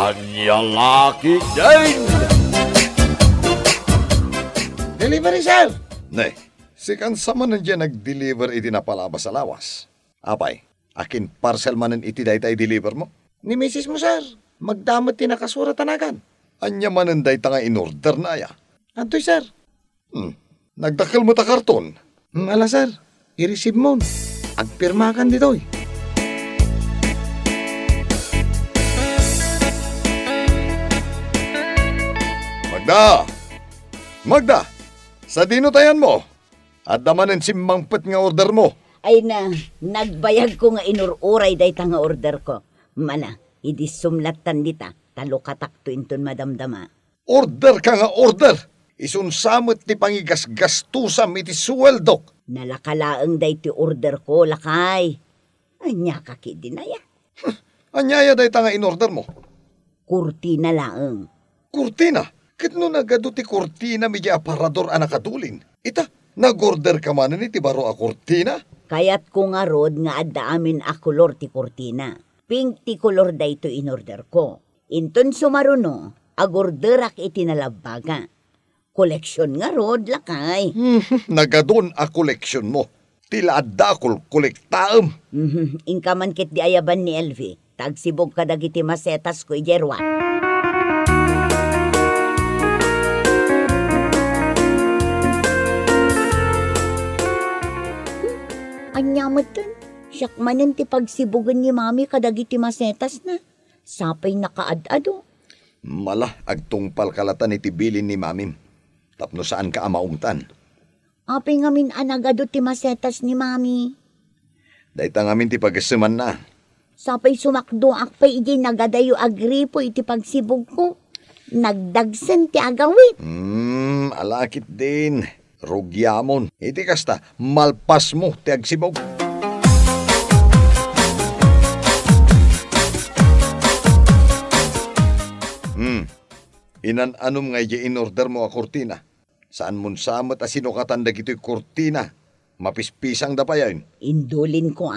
Anyang laki din! Delivery, sir! Nay, si kansa man nandiyan nag-deliver iti napalabas sa lawas. Apay, akin parcel manen iti daytay deliver mo? Ni misis mo, sir. Magdamot ti nakasuratanagan. Anya manen dayta nga in-order na aya. Antoy, sir. Nagdakal mo ta karton. Ala, sir. I-receive mo. Agpirmakan ditoy. Magda! Sa dinutayan mo. At damanen simmangpet nga order mo. Ay na, nagbayag ko nga inururay day nga order ko. Mana, idisumlatan dita, talo katakto inton madamdama. Order ka nga order. Isunsamot ti pangigas-gastusam iti suweldok. Nalakalaang day ti order ko, lakay. Anya kakidinaya. Anyaya day nga in-order mo. Kurtina laang. Kurtina? Kitno nagado ti kurtina mi aparador anakadulin. Ita, nag-order ka man iti baro a kurtina? Kayat ko nga rod nga adda amin a kolor ti kurtina. Pink ti kolor day to in-order ko. Inton sumaruno, agorderak iti nalabaga. Koleksyon nga rod, lakay. Nagadon a koleksyon mo. Tila adda kolektaam. Inka man kit di ayaban ni Elvi. Tagsibog ka dagiti masetas ko ijerwa. Anyamat dun. Siyak manin ti pagsibugan ni mami kadagiti masetas na. Sapay nakaadado. Mala, agtungpal kalatan iti bilin ni mamim. Tapno saan ka amaungtan. Apay ngamin anagado ti masetas ni mami. Dayta ngamin ti pagasiman na. Sapay sumakdo akpay iti nagadayo agripo iti pagsibog ko. Nagdagsan ti agawit. Alakit din. Rugyamon. Iti kasta, malpas mo ti agsibog. Inan-anom nga in-order mo a kurtina. Saan mon samot a sinukatan dagito'y kurtina. Mapispisang da pa yan. Indulin ko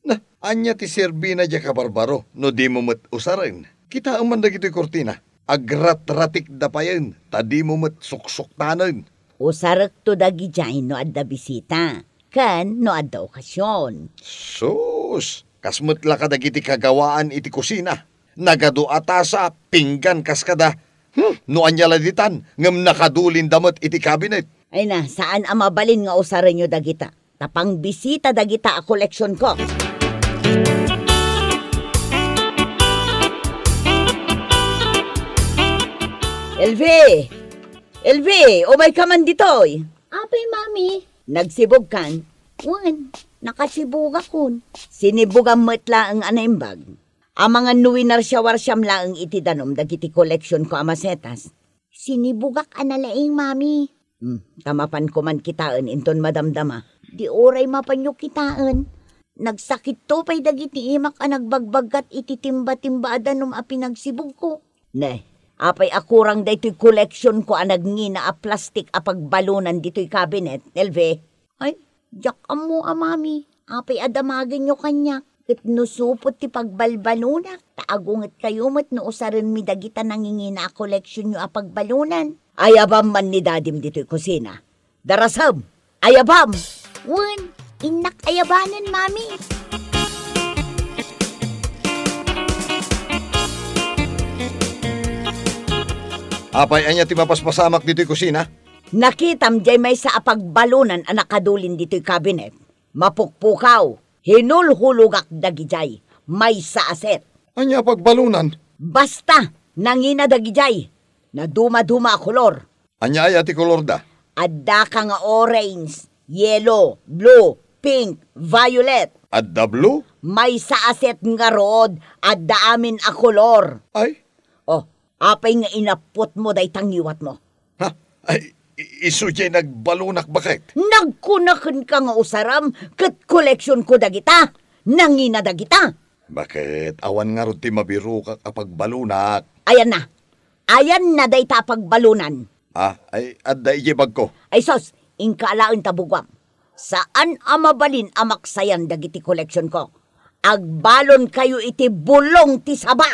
Na, anya ti serbina dya kabarbaro, no di mo mat usarin. Kita ang man dagito'y kurtina. Agrat-ratik da pa yan, tadi mo mat suksuktanan. Usarak to dagi dyan no adda bisita. Kan no adda okasyon. Sus, kasmut la ka dagiti kagawaan iti kusina. Nagado atasa, pinggan kaskada. No anyala ditan, ngam nakadulin damot iti cabinet. Ay na, saan ang mabalin nga usaran nyo dagita? Tapang bisita dagita a koleksyon ko. Elvi! Elvi! Umay ka man ditoy! Apay, mami. Nagsibog kan? Wan, nakasibog akon. Sinibog ang matla ang anaimbag. Ang mga nuwinar siya-warsyam laang iti danom dagiti koleksyon ko amasetas. Sinibugak analaing, mami. Tamapan ko man kitaan inton madamdama. Di oray mapanyo kitaan. Nagsakit to pay dagiti imak a nagbagbagat iti timba-timba danom a pinagsibog ko. Ne, apay akurang daytoy koleksyon ko a nagngina a plastik a pagbalunan dito'y cabinet, Elve. Ay, jak amo mami. Apay adamagin nyo kanya. Ket no supot ti pagbalbalunak. Taagungat kayo mat no usarin mi dagita nangingina a koleksyon nyo a pagbalunan. Ayabam man ni dadim dito'y kusina. Darasam, ayabam! Wan, inak ayabanan, mami. Apay anya ti mapaspasamak dito'y kusina? Nakitam jay may sa apagbalunan ang nakadulin dito'y cabinet. Mapukpukaw, hinulhulugak dagijay, may sa aset. Anya pagbalunan? Basta, nangina dagijay, na duma-duma kolor. Anya ay ati kolor da? Adda ka nga orange, yellow, blue, pink, violet. Adda blue? May sa aset nga rod, adda amin a kolor. Ay? Oh, apay nga inapot mo day tangiwat mo. Ha? Ay, isu jay nagbalunak bakit? Nagkunakan ka nga usaram, kat koleksyon ko dagita, nangina dagita. Bakit? Awan nga rin ti mabiru ka kapag balunak. Ayan na day tapag balunan. Ay, adda ijibag ko. Ay sos, ingkalaan tabugwam. Saan amabalin amaksayan dagiti koleksyon ko? Agbalon kayo iti bulong ti saba.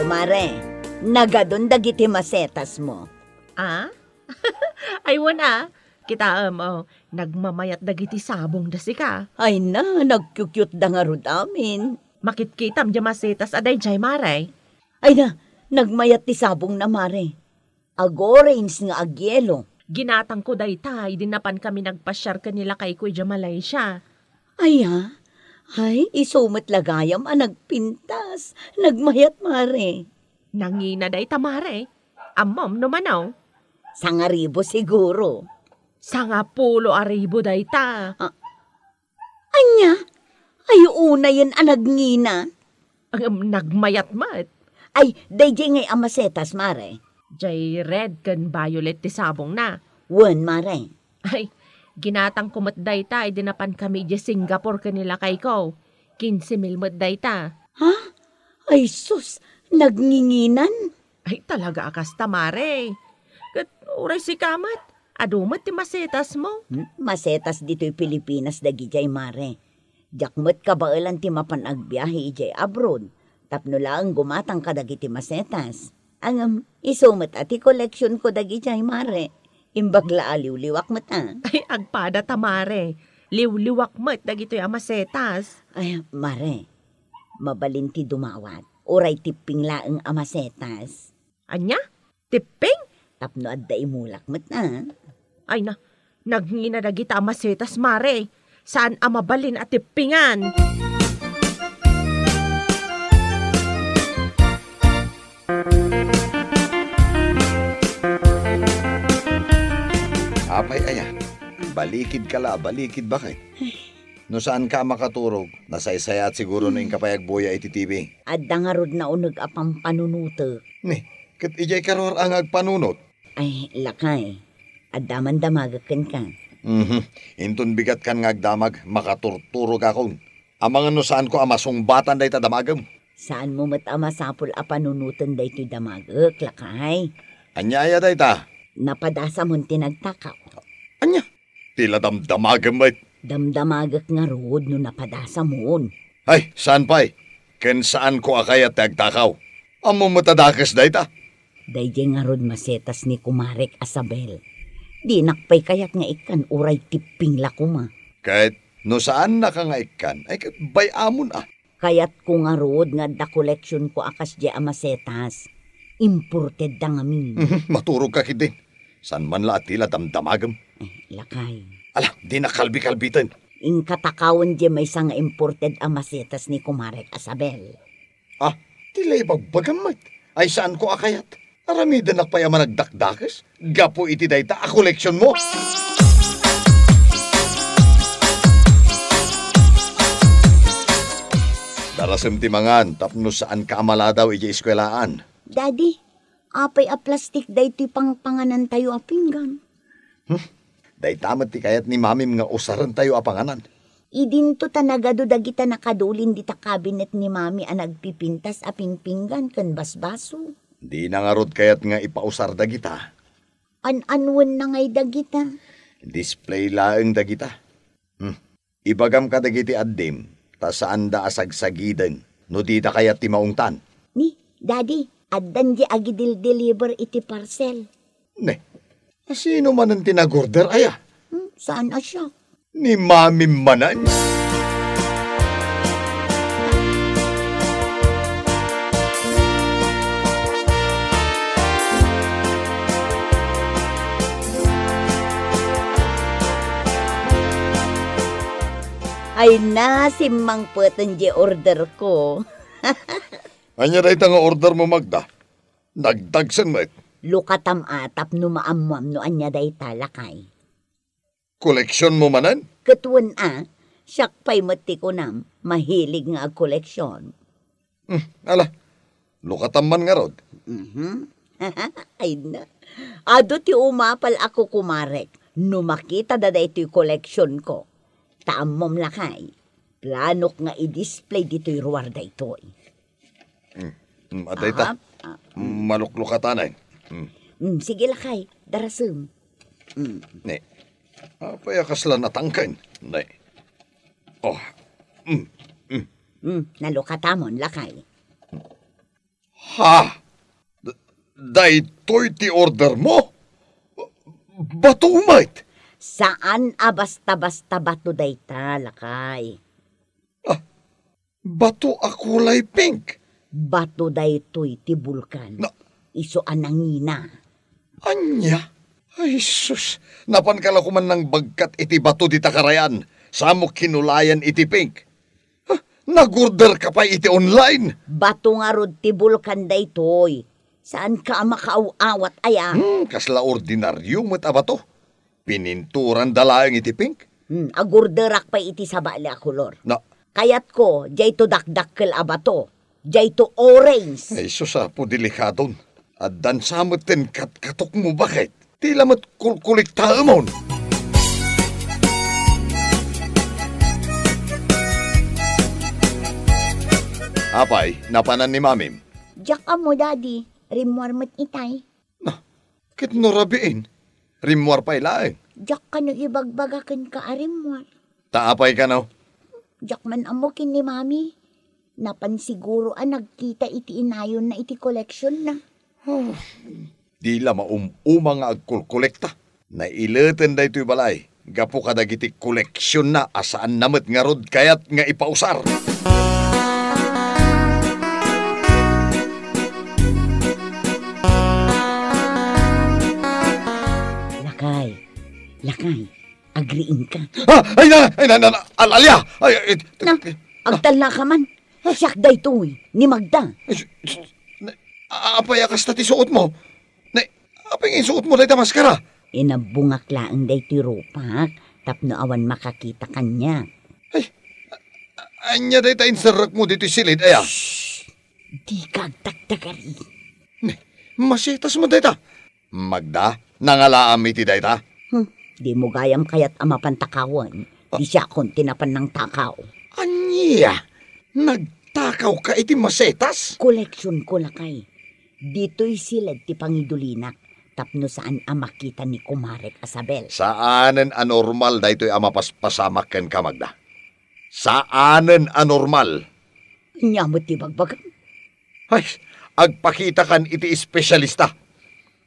Mare, nagadon dagiti masetas mo. Ah? Ay, wala. Kita, nagmamayat dagiti sabong dasi ka. Ay na, nagkukyut da nga rod amin. Makitkitam di masetas aday jay maray. Ay na, nagmayat ti sabong na mare. Ag-orange nga agyelo. Ginatang ko dayta, idinapan kami nagpasyar kanila kay Kuya Malaysia. Ay ha? Ay, isumat lagayam nagpintas. Nagmayat mare. Nangina dayta maray. Amom numanaw. Sangaribo siguro. Sanga pulo aribo dayta. Anya? Ay una yan anagngina. Nagmayat mat. Ay, dayjay ngay amasetas mare. Jay red kan violet ti sabong na. Wen mare. Ay, ginatang kumat dayta, idinapan kami di Singapore kanila kay ko. 15,000 mat dayta. Ha? Ay sus, nagnginginan? Ay, talaga akas tamare. Kat uray si kamat. Adumat ti masetas mo. Masetas dito'y Pilipinas dagijay mare. Jakmet kabailan ti mapanagbiyahe ijay abroad. Tapno lang gumatang kadagiti masetas. Ang isumat ati collection ko dagijay mare. Imbagla aliw-liwak mata. Ay, agpada tamare. Liw-liwak mat dagito'y amasetas. Ay, mare, mabalinti dumawat. Uray tipping laeng amasetas. Anya? Tipping? Tapno adda imulak mata. Ay na, nagngina dagita amasetas mare. Saan amabalin at tippingan? Apay aya, balikid ka la, balikid ba kay? No saan ka makaturog, nasaysayat siguro na yung kapayagbuya iti TV. Adda nga rod na unag apang panunuto. Ni, kat ijay karor ang agpanunot. Ay, lakay. Adda man damagakan ka. Intun bigat kan ngagdamag, makaturturog akong. Amang no saan ko amasumbatan day tadamagam. Saan mo matamasapol a panunutan day to damagak, lakay? Anyaya day ta. Napadasa mon tinagtakaw. Anya, tila damdamagam ba? Damdamagak nga rod no napadasa mon. Ay, saan pa'y? Ken saan ko akayat tagtakaw? Amo matadakas day ta. Dayjay nga rod masetas ni Kumarek Asabel. Di nakpay kayat nga ikan uray tipping lakuma. Kahit no saan nakangaikan, ay kat bayamon ah. Kayat ko nga rod nga da collection ko akas di amasetas. Imported da ngamin. Maturog ka kidin. San man la tila damdamagam. Lakay. Ala, di na kalbi-kalbitan. In katakawan di may nga imported amasetas ni Kumarek Asabel. Ah, tila ibagbagamit. Ay saan ko akayat? Aramida na pa yaman nagdakdakas. Gapo iti dayta a koleksyon mo. Darasem ti mangan, tapno saan ka amala daw iti eskwelaan. Daddy, apay a plastic daytoy pang panganan tayo a pinggan. Daytamat ti kayat ni mamim nga usaran tayo a panganan. Idinto tanagado dagita nakadulin dita kabinet ni mami a nagpipintas a pingpinggan ken basbaso. Di na nga rod kayat nga ipausar dagita. An-anwan na ngay dagita. Display laeng dagita. Ibagam ka dagiti addim, ta saan da asagsagidan, no di da kayat ti maungtan. Ni, Daddy, addan di agidil-deliver iti parcel. Ne, sino man ang tinagorder aya? Saan a siya? Ni mamim manan? Ay na, simang putan di order ko. Anya day nga order mo Magda? Nagdagsan mo Lukatam atap no maamuam no anya day talakay. koleksyon mo manan? Katuan siyak pa'y mati ko nam, mahilig nga ag koleksyon. Ala, lukatam man nga rod. Ay na, ado ti umapal ako Kumarek, no makita da ito'y koleksyon ko. Taamom lakay, planok nga i-display dito'y ruwar da ito'y. Atay ta, maluklukatan ay. Sige lakay, darasem. Ne, payakas lang natangkan. Ne. Nalukatamon lakay. Ha? Daytoy ti order mo? Bato umait? Saan basta-basta bato dayta, lakay? Bato a kulay pink. Bato daytoy ti bulkan. Na- Iso anangina. Anya? Ay, sus. Napan kala ko man ng bagkat iti bato di takarayan. Samok kinulayan iti pink. Nag-order ka pa iti online. Bato nga rod ti bulkan daytoy. Saan ka makauawat aya? Kasla ordinaryo mo't abato. Pininturan dalaang iti pink. Agurderak pa iti sa bali a kolor. Na, Kayat ko, jay to dakdakkel abato. Jay to orange. ay susapo delikadon. At dan samot ten katkatok mo bakit? Tila mo't kulkulik taamon. Apay, napanan ni mamim. Diyak mo, daddy. Rimwar mo't itay. Kit no rabiin. Rimwar pa'y laeng. Diyak ka no ibagbagakin ka arimwar. Taapay ka no? Diyak man amo kin ni mami. Napansiguro nagkita iti inayon na iti collection na. Di la maumuma nga agkulkolekta. Naileten da ito'y balay. Gapo kadagiti koleksyon na asaan namet nga rod kayat nga ipausar. Lakay, agriin ka. Ay alalya! Agtala ka man. Siyak daytoy, ni Magda. Apay akas na ti suot mo. Apay nga suot mo dahi ta maskara. Inabungak laang daytoy rupak, tapno awan makakita kanya. Anya dahi ta insarak mo dito silid, aya. Di ka agtagtagari. Masitas mo dahi ta. Magda, nangalaam iti dahi ta. Di mo gayam kayat ama pantakawan. Di siya akong tinapan ng takaw. Anya, nagtakaw ka iti masetas? Koleksyon ko lakay. Dito'y silad ti pangidulinak. Tapno saan makita ni Kumarek Asabel. Saanen anormal da ito'y amapaspasamak ken ka, Magda? Saanen anormal? Nyamot ti bagbagan. Ay, agpakita kan iti espesyalista.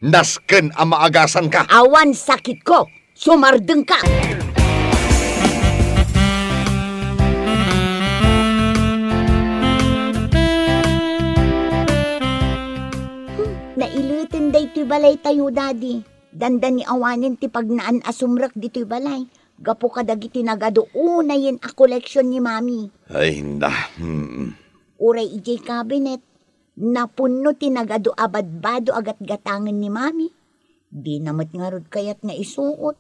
Nasken amaagasan ka. Awan sakit ko. Sumardeng ka. Nailutin day to'y balay tayo, daddy. Dandan ni awanin ti pagnaan asumrak dito'y balay. Gapo kadagiti nagado unayin a collection ni mami. Ay, hinda. Uray ijay cabinet. Napuno ti nagado abadbado agat gatangan ni mami. Di namat nga rod kayat nga isuot.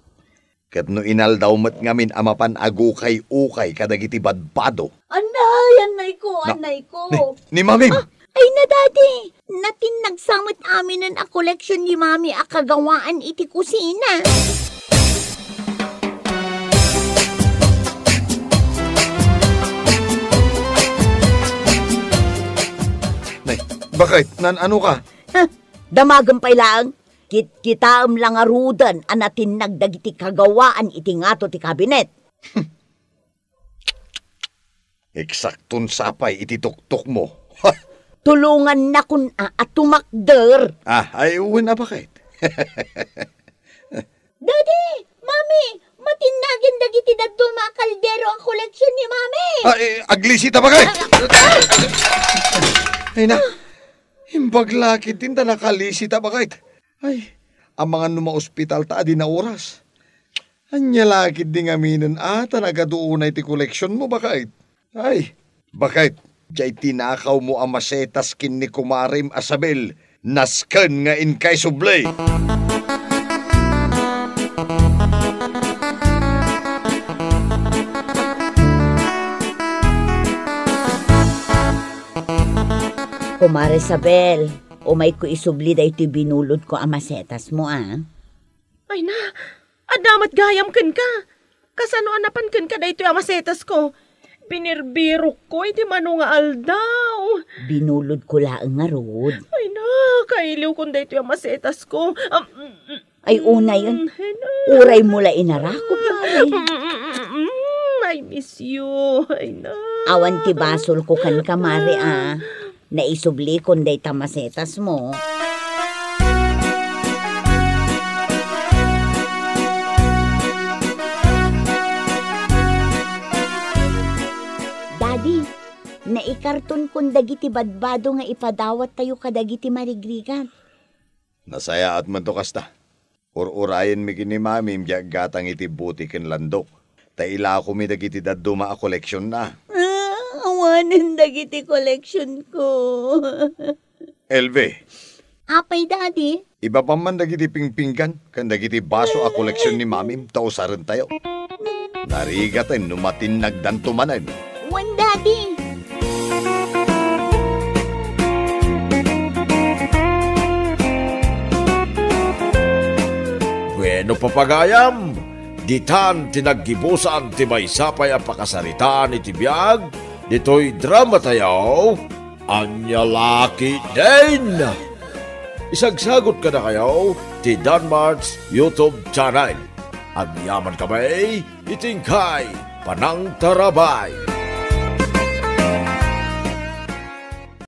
Kat no inaldaw mat ngamin amapan agukay-ukay kadagiti badbado. Anay ko. Ni mamim. Ay na, daddy. Natin nagsamot aminan a collection ni mami a kagawaan iti kusina. Nay, bakit? Ano ka? Damagan pa'y lang. Kitaam lang arudan anatin nagdagiti kagawaan iti ngato ti kabinet. Eksakton sapay iti tuktok mo. Tulungan na kun at tumakder. Ay uwi na bakit? Daddy, mami, matinagin dagiti dadto mga kaldero ang koleksyon ni mami. Aglisita bakit? Ay na, imbaglakit din ta nakalisita bakit? Ay, ang mga numa-ospital ta adi na oras. Anya lakit din aminin nagaduunay ti koleksyon mo bakit? Ay, bakit? Diyay tinakaw mo ang masetas kin ni Kumarim Asabel. Nasken nga in kay sublay. Kumare Isabel, umay ko isubli da ito'y binulod ko ang masetas mo, Ay na, adamat gayam ken ka. Kasano anapan ken ka da ito'y ang masetas ko. Binirbirok ko, iti mano nga aldaw. Binulod ko laang nga rod. Ay na, kailiw kung da ito'y ang masetas ko. Ay una yun, uray mula inarakop na. I miss you. Ay na. Awan ti basol ko kan kamari, Naisubli kon day tamasetas mo. Daddy, naikarton kon dagiti badbado nga ipadawat tayo kadagiti marigrigan. Nasaya at man to kasta. Urayan mi kini mami mjag gatang iti buti ken landok. Taila ko mi dagiti dadduma a koleksyon na. Awanan dagiti collection ko. LV, Apay, Daddy? iba pa man dagiti pingpinggan kan dagiti baso a koleksyon ni mami tausaran tayo. Narigatan numatin nagdantumanan. Wan, Daddy. Bueno papagayam, ditan tinaggibusan ti may sapay ang pakasaritaan iti biyag, dito'y drama tayo, Anyalaki din! Isagsagot ka na kayo ti Danmar's YouTube channel. Ang yaman kamay, itingkay, panang tarabay.